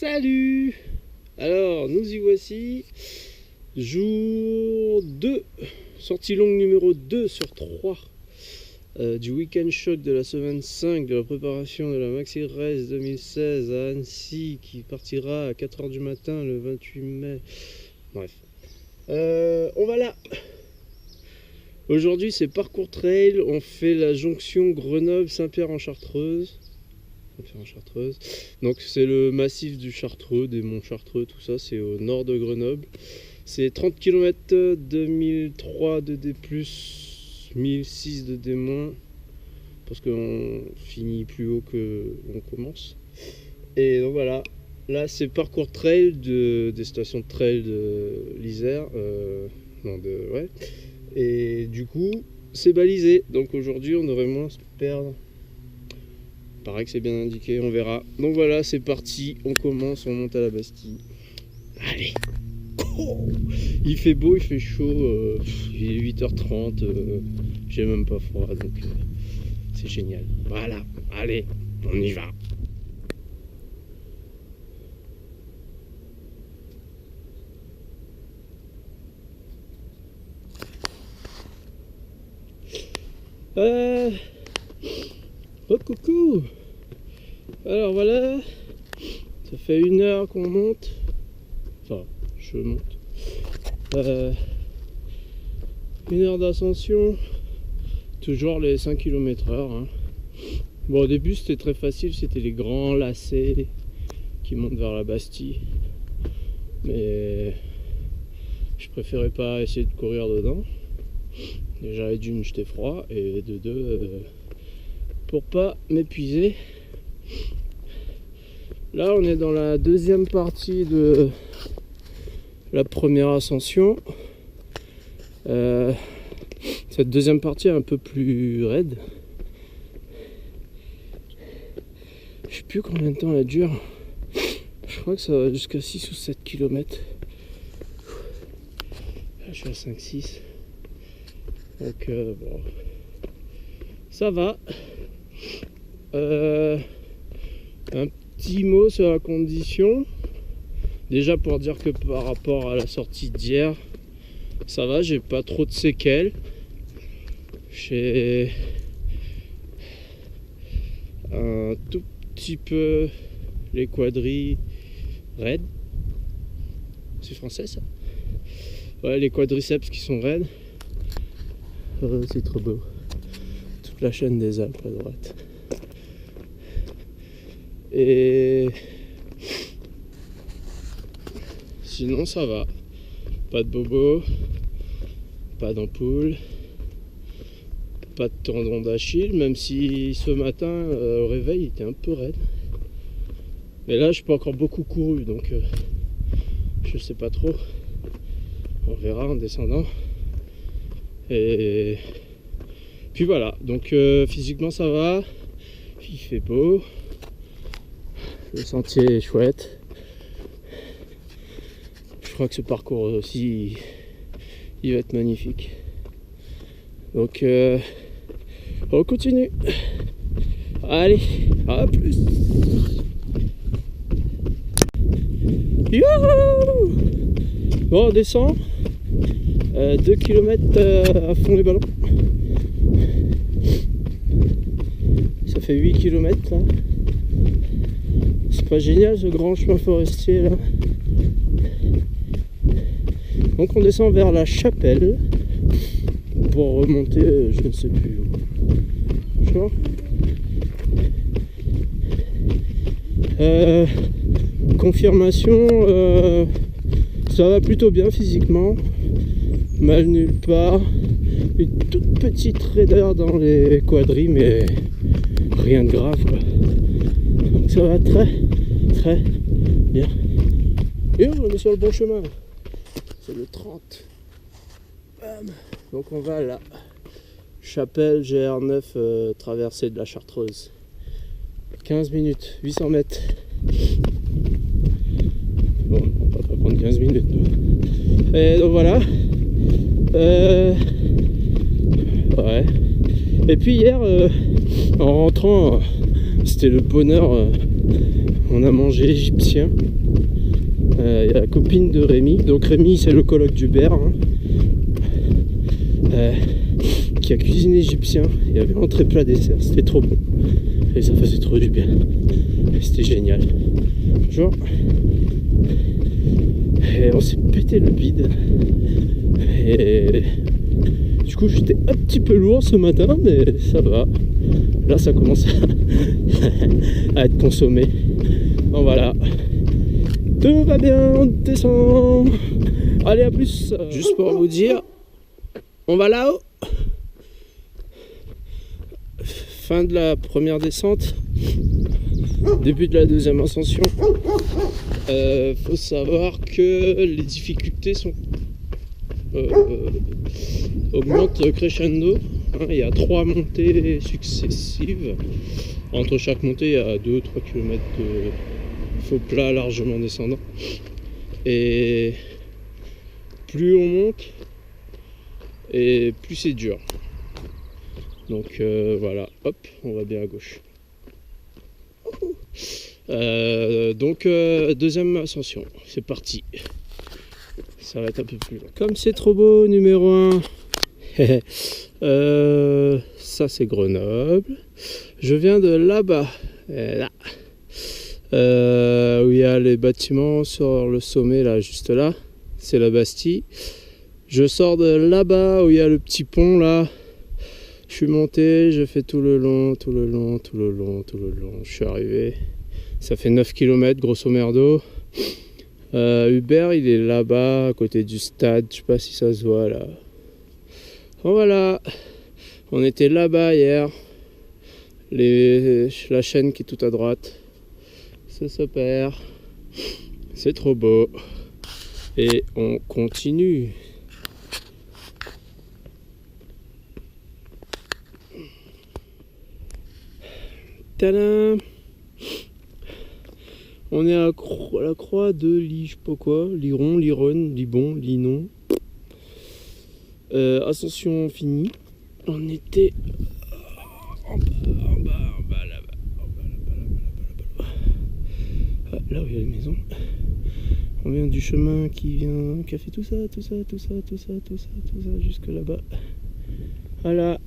Salut! Alors, nous y voici. Jour 2. Sortie longue numéro 2 sur 3 du week-end choc de la semaine 5 de la préparation de la Maxi Race 2016 à Annecy qui partira à 4h du matin le 28 mai. Bref. On va là. Aujourd'hui, c'est parcours trail. On fait la jonction Grenoble-Saint-Pierre-en-Chartreuse. Donc c'est le massif du Chartreux, des monts Chartreux, tout ça, c'est au nord de Grenoble. C'est 30 km, 2003 de D+, 1006 de D-, parce qu'on finit plus haut que on commence. Et donc voilà, là c'est parcours trail des stations de trail de l'Isère, et du coup c'est balisé, donc aujourd'hui on devrait moins se perdre. Paraît que c'est bien indiqué, on verra. Donc voilà, c'est parti, on commence, on monte à la Bastille. Allez. Oh, il fait beau, il fait chaud, il est 8h30, j'ai même pas froid, donc c'est génial. Voilà, allez, on y va. Oh coucou. Alors voilà, ça fait 1 heure qu'on monte, enfin je monte, 1 heure d'ascension, toujours les 5 km/h, hein. Bon, au début c'était très facile, c'était les grands lacets qui montent vers la Bastille, mais je préférais pas essayer de courir dedans. Déjà d'une, j'étais froid, et de deux, pour pas m'épuiser. Là on est dans la deuxième partie de la première ascension. Cette deuxième partie est un peu plus raide. Je sais plus combien de temps elle dure. Je crois que ça va jusqu'à 6 ou 7 km. Là je suis à 5-6. Donc bon, ça va. Un petit mot sur la condition. Déjà pour dire que par rapport à la sortie d'hier, ça va, j'ai pas trop de séquelles. J'ai un tout petit peu les quadris raides. C'est français ça? Ouais, les quadriceps qui sont raides. C'est trop beau. Toute la chaîne des Alpes à droite. Et sinon ça va. Pas de bobo, pas d'ampoule, pas de tendon d'Achille, même si ce matin au réveil il était un peu raide. Mais là je n'ai pas encore beaucoup couru, donc je sais pas trop. On verra en descendant. Et puis voilà, donc physiquement ça va, il fait beau, le sentier est chouette. Je crois que ce parcours aussi il va être magnifique. Donc on continue. Allez, à plus. Youhou! Bon, on descend. 2 km à fond les ballons. Ça fait 8 km là. C'est pas génial ce grand chemin forestier là. Donc on descend vers la Chapelle pour remonter je ne sais plus où. Franchement. Confirmation, ça va plutôt bien physiquement. Mal nulle part, une toute petite raideur dans les quadris, mais rien de grave quoi. Donc ça va très bien. Et on est sur le bon chemin. C'est le 30. Bam. Donc on va à la Chapelle GR9, traversée de la Chartreuse. 15 minutes, 800 mètres. Bon, on va pas prendre 15 minutes. Et donc voilà. Ouais. Et puis hier, en rentrant, c'était le bonheur. on a mangé égyptien. Il y a la copine de Rémi, donc Rémi c'est le coloc d'Hubert, hein, qui a cuisiné égyptien. Il y avait entrée plat dessert, c'était trop bon et ça faisait trop du bien, c'était génial. Genre, et on s'est pété le bide et du coup j'étais un petit peu lourd ce matin, mais ça va, là ça commence à être consommé. Bon voilà, tout va bien, on descend. Allez, à plus. Juste pour vous dire, on va là-haut. Fin de la première descente, début de la deuxième ascension. Faut savoir que les difficultés sont augmentent crescendo. Hein, il y a 3 montées successives. Entre chaque montée, il y a 2-3 km de faux plat largement descendant. Et plus on monte, et plus c'est dur. Donc voilà, hop, on va bien à gauche. Deuxième ascension, c'est parti. Ça va être un peu plus long. Comme c'est trop beau, numéro 1. Ça c'est Grenoble. Je viens de là-bas, là, où il y a les bâtiments sur le sommet, là, juste là. C'est la Bastille. Je sors de là-bas où il y a le petit pont là. Je suis monté, je fais tout le long. Je suis arrivé. Ça fait 9 km grosso merdo. Hubert il est là-bas à côté du stade. Je sais pas si ça se voit là. Bon, voilà. On était là-bas hier. La chaîne qui est tout à droite. Ça se perd. C'est trop beau. Et on continue. Tadam! On est à la croix de je sais pas quoi, Liron, Liron, Libon, Linon. Ascension finie. On était en bas, là-bas. Là où il y a les maisons. On vient du chemin qui a fait tout ça, jusque là-bas. Voilà.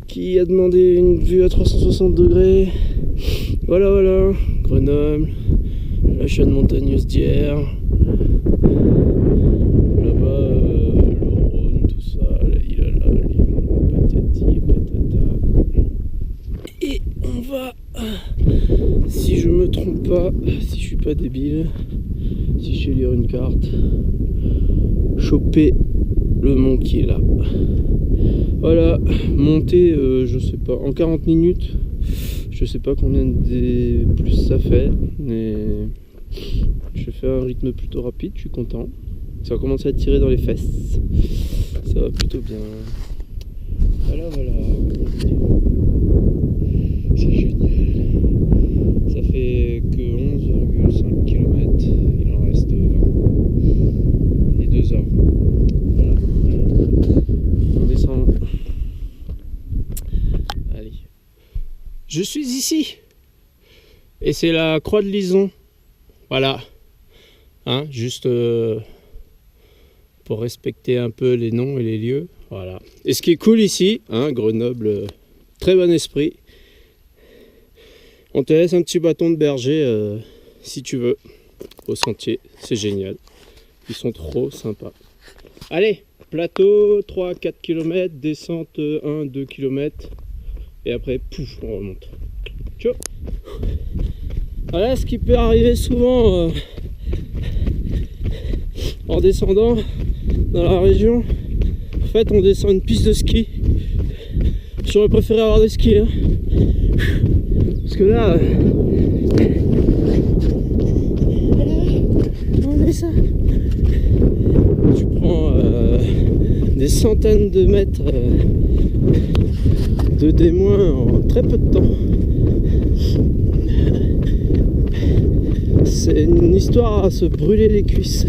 Qui a demandé une vue à 360 degrés. Voilà. Grenoble. La chaîne montagneuse d'hier. Là-bas, le Rhône, tout ça. Il a là, patati patata. Et on va, si je me trompe pas, si je suis pas débile, si je sais lire une carte, choper le mont qui est là. Voilà, montée, je sais pas, en 40 minutes, je sais pas combien de plus ça fait, mais je fais un rythme plutôt rapide, je suis content. Ça va commencer à tirer dans les fesses, ça va plutôt bien. Voilà, c'est génial. Ça fait que 11,5 km, il en reste 20. Et 2h20. Voilà. On descend. Allez. Je suis ici. Et c'est la croix de Lison. Voilà. Hein, juste pour respecter un peu les noms et les lieux. Voilà. Et ce qui est cool ici, hein, Grenoble, très bon esprit. On te laisse un petit bâton de berger si tu veux au sentier, c'est génial. Ils sont trop sympas. Allez, plateau 3-4 km, descente 1-2 km et après pouf, on remonte. Ciao. Voilà ce qui peut arriver souvent en descendant dans la région. En fait, on descend une piste de ski. J'aurais préféré avoir des skis, hein. Parce que là, on est ça. Tu prends des centaines de mètres de D- en très peu de temps. C'est une histoire à se brûler les cuisses.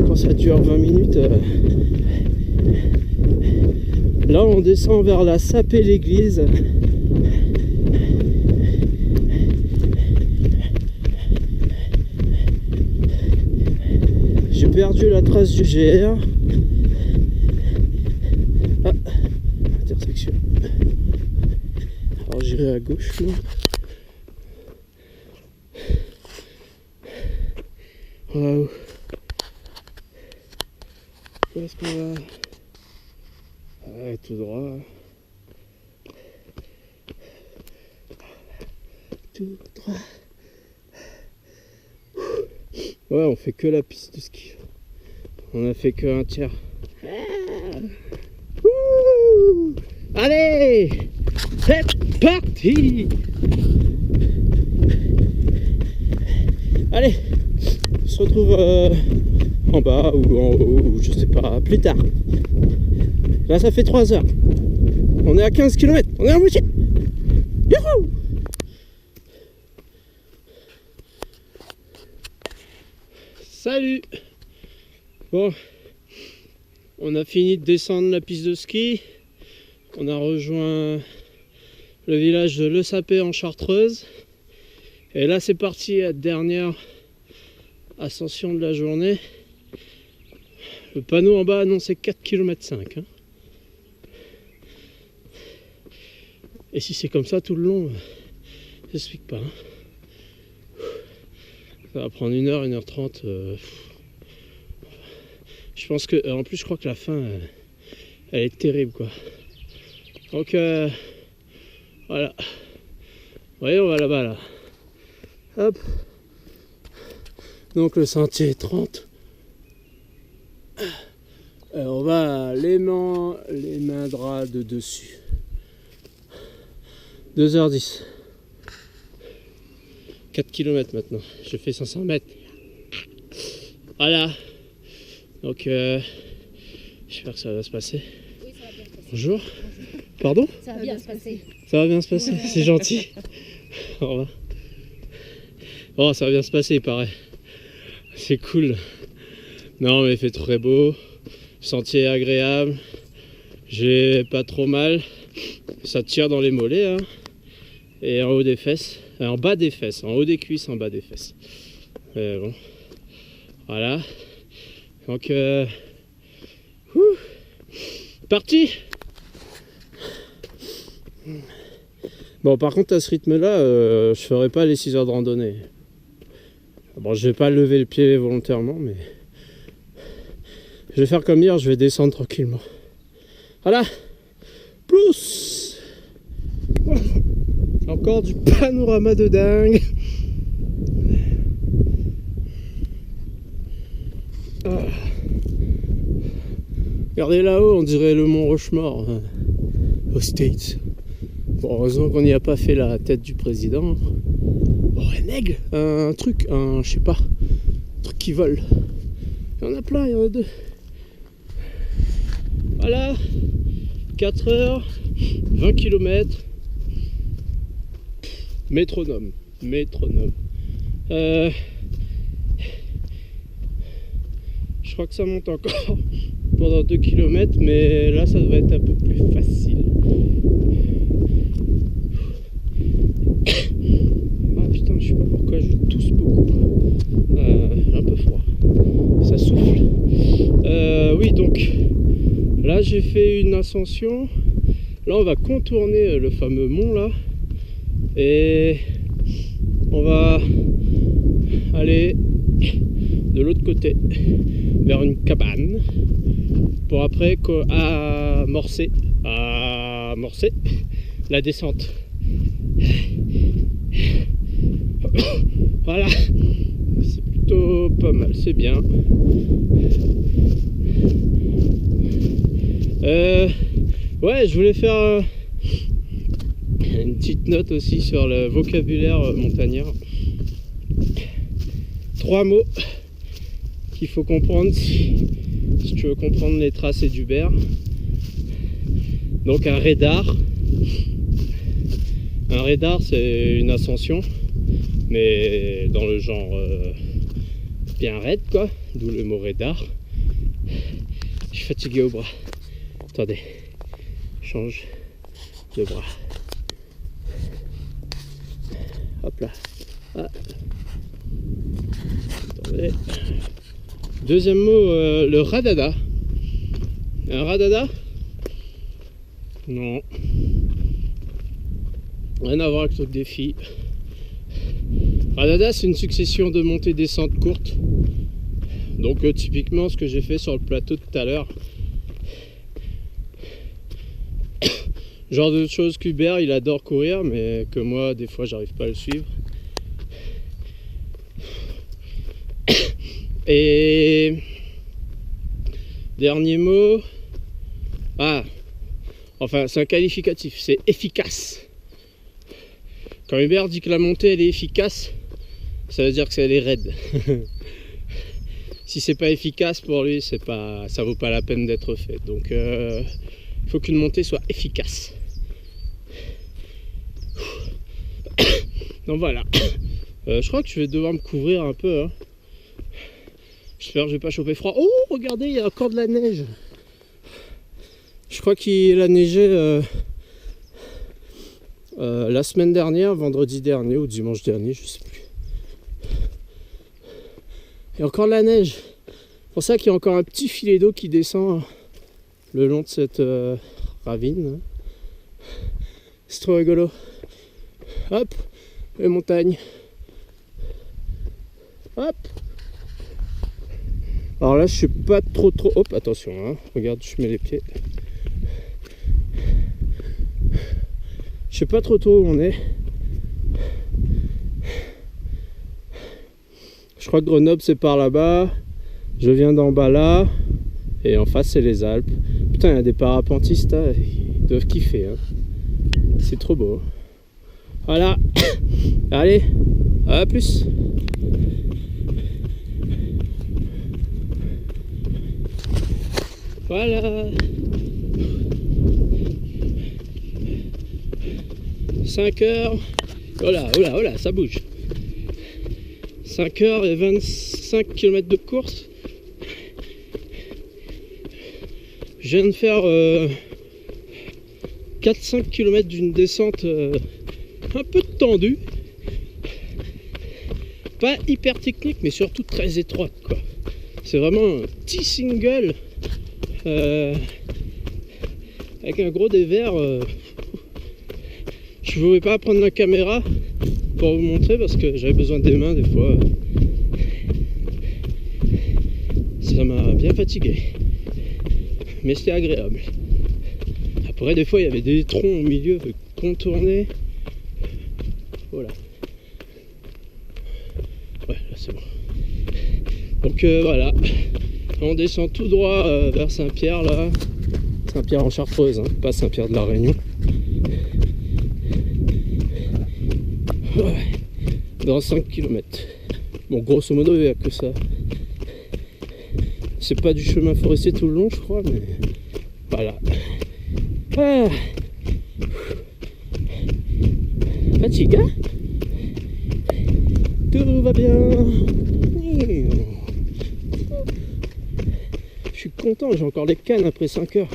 Quand ça dure 20 minutes. Là on descend vers la Sapé l'église. perdu la trace du GR. Ah, intersection. Alors j'irai à gauche moi. Waouh. Où est-ce qu'on va? Ouais, tout droit. Tout droit. Ouais, on fait que la piste de ski. On a fait que un tiers. Allez, c'est parti. Allez, on se retrouve en bas ou en haut, ou je sais pas, plus tard. Là, ça fait 3 heures. On est à 15 km. On est en moitié. Youhou! Salut! Bon, on a fini de descendre la piste de ski. On a rejoint le village de Le Sapé en Chartreuse. Et là, c'est parti, la dernière ascension de la journée. Le panneau en bas annonçait 4,5 km. Hein. Et si c'est comme ça tout le long, ça se pique pas. Hein. Ça va prendre 1 heure, 1h30. Je pense que, en plus, je crois que la fin, elle est terrible, quoi. Donc, voilà. Vous voyez, on va là-bas, là. Hop. Donc, le sentier est 30. On va les mains draps de dessus. 2h10. 4 km maintenant. Je fais 500 mètres. Voilà. Donc, j'espère que ça va se passer. Oui, ça va bien se passer. Bonjour. Pardon? Ça va bien se passer. Ça va bien se passer, c'est gentil. Au revoir. Oh, ça va bien se passer, il paraît. C'est cool. Non, mais il fait très beau. Sentier agréable. J'ai pas trop mal. Ça tire dans les mollets. Hein. Et en haut des fesses. En bas des fesses. En haut des cuisses, en bas des fesses. Bon. Voilà. Donc, parti. Bon, par contre, à ce rythme-là, je ferai pas les 6 heures de randonnée. Bon, je vais pas lever le pied volontairement, mais je vais faire comme hier, je vais descendre tranquillement. Voilà. Plus. Encore du panorama de dingue. Ah. Regardez là-haut, on dirait le mont Rushmore aux States. Bon, heureusement qu'on n'y a pas fait la tête du président. Oh, un aigle, un truc, je sais pas, un truc qui vole. Il y en a plein, il y en a 2. Voilà, 4 heures, 20 km. Métronome. Je crois que ça monte encore pendant 2 km, mais là ça devrait être un peu plus facile. Ah putain, je sais pas pourquoi je tousse beaucoup. J'ai un peu froid. Ça souffle. Oui, donc là j'ai fait une ascension. Là on va contourner le fameux mont là. Et on va aller de l'autre côté vers une cabane pour après amorcer la descente. Voilà, c'est plutôt pas mal, c'est bien. Ouais, je voulais faire une petite note aussi sur le vocabulaire montagnard. 3 mots qu'il faut comprendre si tu veux comprendre les tracés d'Hubert. Donc un radar. Un radar, c'est une ascension, mais dans le genre bien raide, quoi. D'où le mot radar. Je suis fatigué au bras. Attendez, change de bras. Hop là. Ah. Attendez. Deuxième mot, le radada. Un radada? Non. Rien à voir avec le défi. Radada, c'est une succession de montées-descentes courtes. Donc typiquement ce que j'ai fait sur le plateau tout à l'heure. Genre de choses qu'Hubert il adore courir, mais que moi des fois j'arrive pas à le suivre. Et dernier mot. Ah, enfin c'est un qualificatif, c'est efficace. Quand Hubert dit que la montée elle est efficace, ça veut dire que elle est raide. Si c'est pas efficace pour lui, c'est pas, ça vaut pas la peine d'être fait. Donc il faut qu'une montée soit efficace. Donc voilà. Je crois que je vais devoir me couvrir un peu. Hein. J'espère que je vais pas choper froid. Oh, regardez, il y a encore de la neige. Je crois qu'il a neigé la semaine dernière, vendredi dernier ou dimanche dernier, je sais plus. Il y a encore de la neige. C'est pour ça qu'il y a encore un petit filet d'eau qui descend le long de cette ravine. C'est trop rigolo. Hop, les montagnes. Hop. Alors là, je suis pas trop. Hop, attention, hein. Regarde, je mets les pieds. Je sais pas trop où on est. Je crois que Grenoble c'est par là-bas. Je viens d'en bas là. Et en face c'est les Alpes. Putain, il y a des parapentistes là. Ils doivent kiffer. Hein. C'est trop beau. Voilà. Allez, à plus. Voilà. 5 heures. Oh là, ça bouge. 5 heures et 25 km de course. Je viens de faire 4-5 km d'une descente un peu tendue. Pas hyper technique, mais surtout très étroite, quoi. C'est vraiment un petit single avec un gros dévers. Je ne pouvais pas prendre la caméra pour vous montrer parce que j'avais besoin des mains des fois. Ça m'a bien fatigué. Mais c'était agréable. Après des fois il y avait des troncs au milieu de contourner. Voilà. Ouais, là c'est bon. Donc voilà. On descend tout droit vers Saint-Pierre là. Saint-Pierre en Chartreuse, hein, pas Saint-Pierre de la Réunion. Ouais, dans 5 km. Bon, grosso modo, il n'y a que ça. C'est pas du chemin forestier tout le long, je crois, mais voilà. Ah. Fatigue, hein? Tout va bien. Je suis content, j'ai encore les cannes après 5 heures.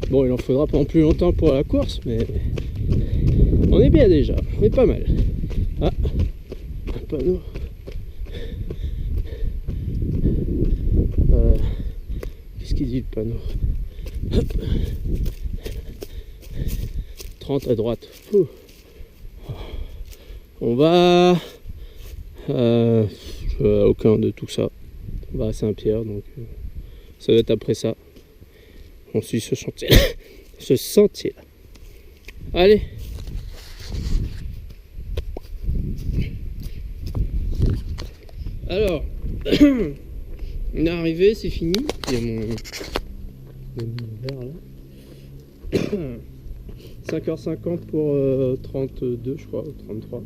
Bon, il en faudra pas plus longtemps pour la course, mais on est bien déjà, on est pas mal. Ah, un panneau. Qu'est-ce qu'il dit le panneau? Hop. 30 à droite. Ouh. On va aucun de tout ça. On va à Saint-Pierre, donc ça doit être après ça. On suit ce chantier. Ce sentier là. Allez. Alors, on est arrivé, c'est fini. Il y a mon verre là. 5h50 pour 32 je crois, ou 33.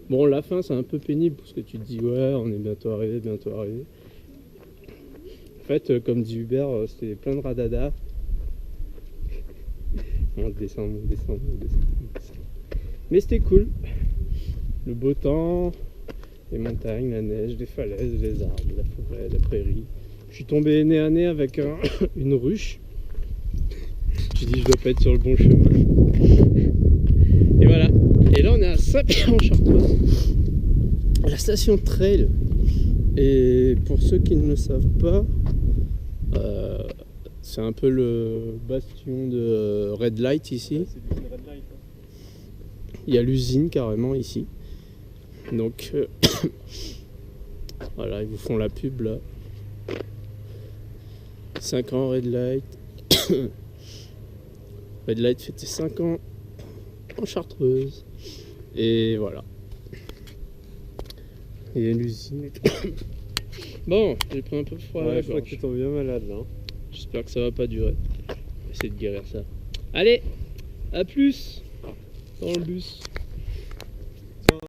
Bon, la fin c'est un peu pénible parce que tu te dis ouais, on est bientôt arrivé, En fait, comme dit Hubert, c'était plein de radada. On descend. Mais c'était cool. Le beau temps, les montagnes, la neige, les falaises, les arbres, la forêt, la prairie. Je suis tombé nez à nez avec une ruche. J'ai dit je dois pas être sur le bon chemin. Et voilà. Et là on est à Saint-Pierre en Chartreuse. la station trail. Et pour ceux qui ne le savent pas, c'est un peu le bastion de Red Light ici. C'est l'usine Red Light. Il y a l'usine carrément ici. Donc voilà, ils vous font la pub là. 5 ans Red Light. Red Light fêtait 5 ans en Chartreuse. Et voilà. Il y a l'usine. Bon, j'ai pris un peu froid. Ouais, je crois que tu tombes bien malade là. J'espère que ça va pas durer. Essayer de guérir ça. Allez, à plus dans le bus.